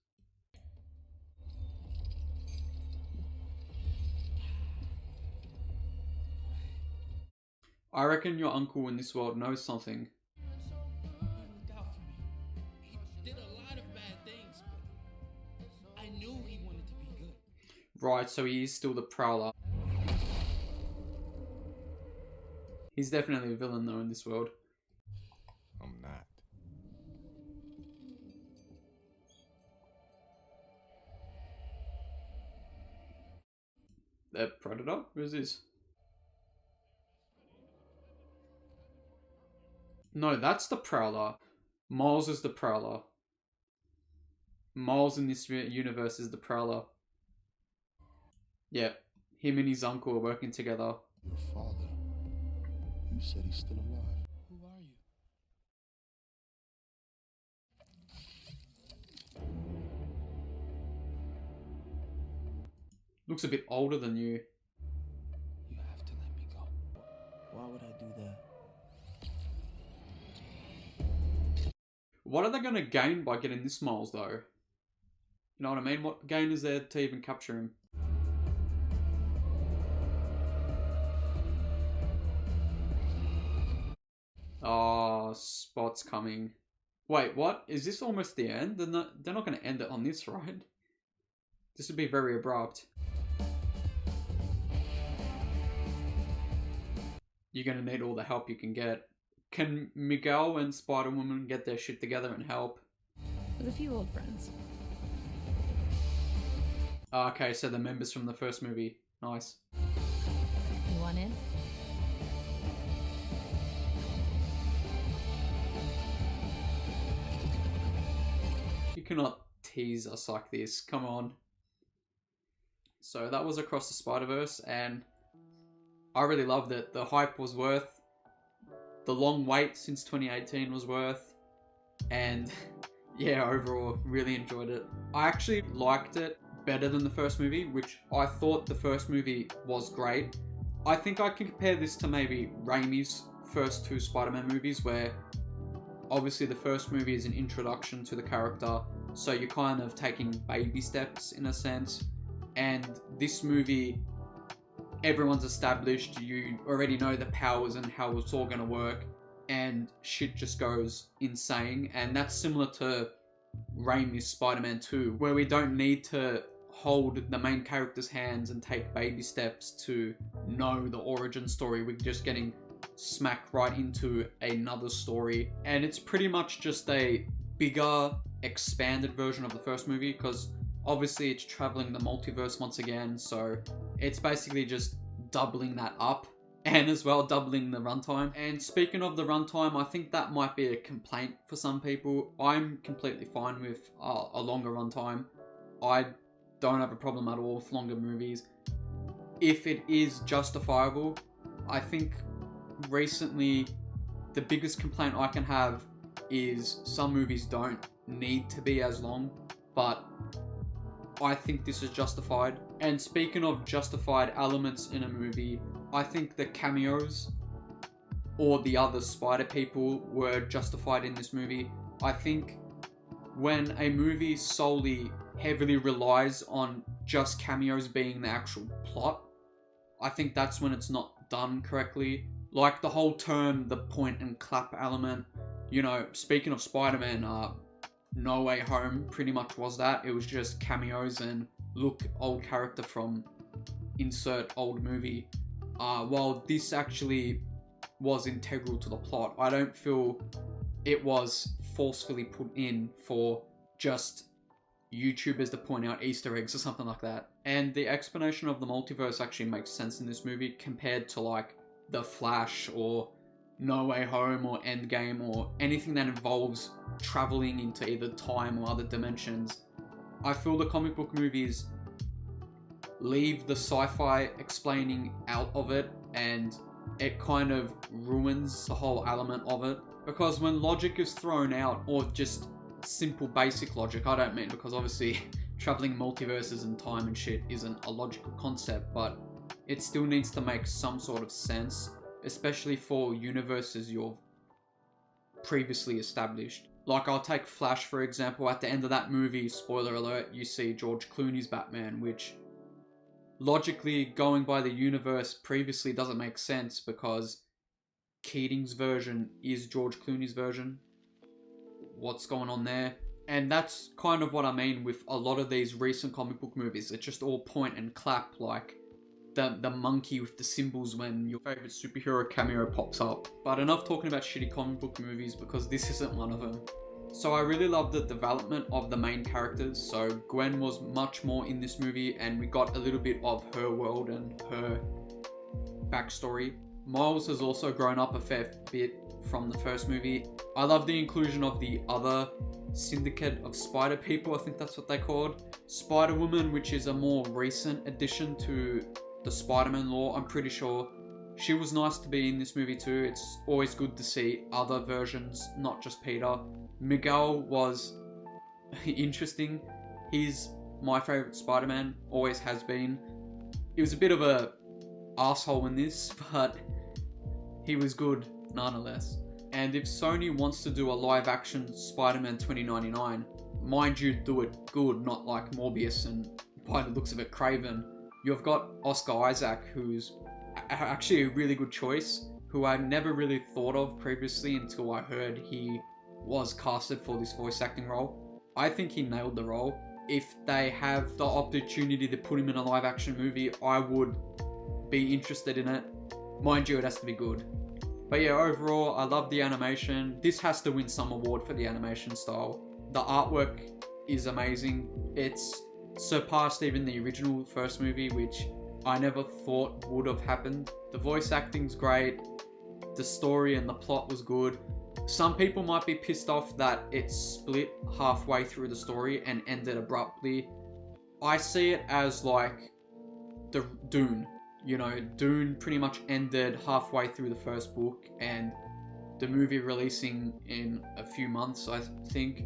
I reckon your uncle in this world knows something. Look out for me. He did a lot of bad things, but I knew he wanted to be good. Right, so he is still the Prowler. He's definitely a villain though in this world. I'm not. The Predator? Who's this? No, that's the Prowler. Miles is the Prowler. Miles in this universe is the Prowler. Yep. Him and his uncle are working together. Your father. You said he's still alive. Who are you? Looks a bit older than you. You have to let me go. Why would I do that? What are they going to gain by getting this Miles, though? You know what I mean? What gain is there to even capture him? Oh, Spot's coming. Wait, what? Is this almost the end? They're not going to end it on this, right? This would be very abrupt. You're going to need all the help you can get. Can Miguel and Spider-Woman get their shit together and help? With a few old friends. Okay, so the members from the first movie. Nice. You want in? You cannot tease us like this. Come on. So that was Across the Spider-Verse, and I really loved it. The hype was worth. The long wait since 2018 was worth. And yeah, overall, really enjoyed it. I actually liked it better than the first movie, which I thought the first movie was great. I think I can compare this to maybe Raimi's first two Spider-Man movies, where obviously the first movie is an introduction to the character, so you're kind of taking baby steps in a sense. And this movie, everyone's established, you already know the powers and how it's all gonna work, and shit just goes insane. And that's similar to Raimi's Spider-Man 2, where we don't need to hold the main character's hands and take baby steps to know the origin story. We're just getting smacked right into another story, and it's pretty much just a bigger, expanded version of the first movie, because obviously it's traveling the multiverse once again, so it's basically just doubling that up, and as well doubling the runtime. And speaking of the runtime, I think that might be a complaint for some people. I'm completely fine with a longer runtime. I don't have a problem at all with longer movies if it is justifiable. I think recently the biggest complaint I can have is some movies don't need to be as long, but I think this is justified. And speaking of justified elements in a movie, I think the cameos or the other spider people were justified in this movie. I think when a movie solely heavily relies on just cameos being the actual plot, I think that's when it's not done correctly. Like the whole term, the point and clap element. You know, speaking of Spider-Man, No Way Home pretty much was that. It was just cameos and look, old character from insert old movie. While this actually was integral to the plot, I don't feel it was forcefully put in for just YouTubers to point out Easter eggs or something like that. And the explanation of the multiverse actually makes sense in this movie compared to like The Flash or No Way Home or Endgame or anything that involves traveling into either time or other dimensions. I feel the comic book movies leave the sci-fi explaining out of it, and it kind of ruins the whole element of it. Because when logic is thrown out, or just simple basic logic, I don't mean, because obviously traveling multiverses and time and shit isn't a logical concept, but it still needs to make some sort of sense, especially for universes you've previously established. Like, I'll take Flash for example. At the end of that movie, spoiler alert, you see George Clooney's Batman, which logically, going by the universe previously, doesn't make sense because Keating's version is George Clooney's version. What's going on there? And that's kind of what I mean with a lot of these recent comic book movies. It's just all point and clap, like the monkey with the symbols when your favorite superhero cameo pops up. But enough talking about shitty comic book movies, because this isn't one of them. So I really loved the development of the main characters. So Gwen was much more in this movie, and we got a little bit of her world and her backstory. Miles has also grown up a fair bit from the first movie. I love the inclusion of the other syndicate of spider people, I think that's what they're called. Spider-Woman, which is a more recent addition to the Spider-Man lore, I'm pretty sure. She was nice to be in this movie too. It's always good to see other versions, not just Peter. Miguel was interesting. He's my favourite Spider-Man, always has been. He was a bit of a asshole in this, but he was good nonetheless. And if Sony wants to do a live-action Spider-Man 2099, mind you, do it good, not like Morbius and, by the looks of it, Craven. You've got Oscar Isaac, who's actually a really good choice, who I never really thought of previously until I heard he was casted for this voice acting role. I think he nailed the role. If they have the opportunity to put him in a live action movie, I would be interested in it. Mind you, it has to be good. But yeah, overall, I love the animation. This has to win some award for the animation style. The artwork is amazing. It's surpassed even the original first movie, which I never thought would have happened. The voice acting's great. The story and the plot was good. Some people might be pissed off that it split halfway through the story and ended abruptly. I see it as like the Dune. You know, Dune pretty much ended halfway through the first book, and the movie releasing in a few months, I think,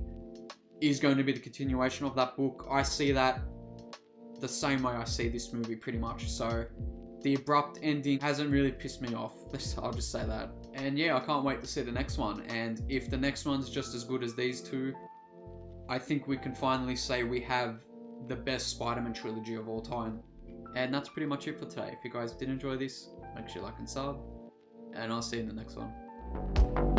is going to be the continuation of that book. I see that the same way I see this movie pretty much. So the abrupt ending hasn't really pissed me off. I'll just say that. And yeah, I can't wait to see the next one. And if the next one's just as good as these two, I think we can finally say we have the best Spider-Man trilogy of all time. And that's pretty much it for today. If you guys did enjoy this, make sure you like and sub. And I'll see you in the next one.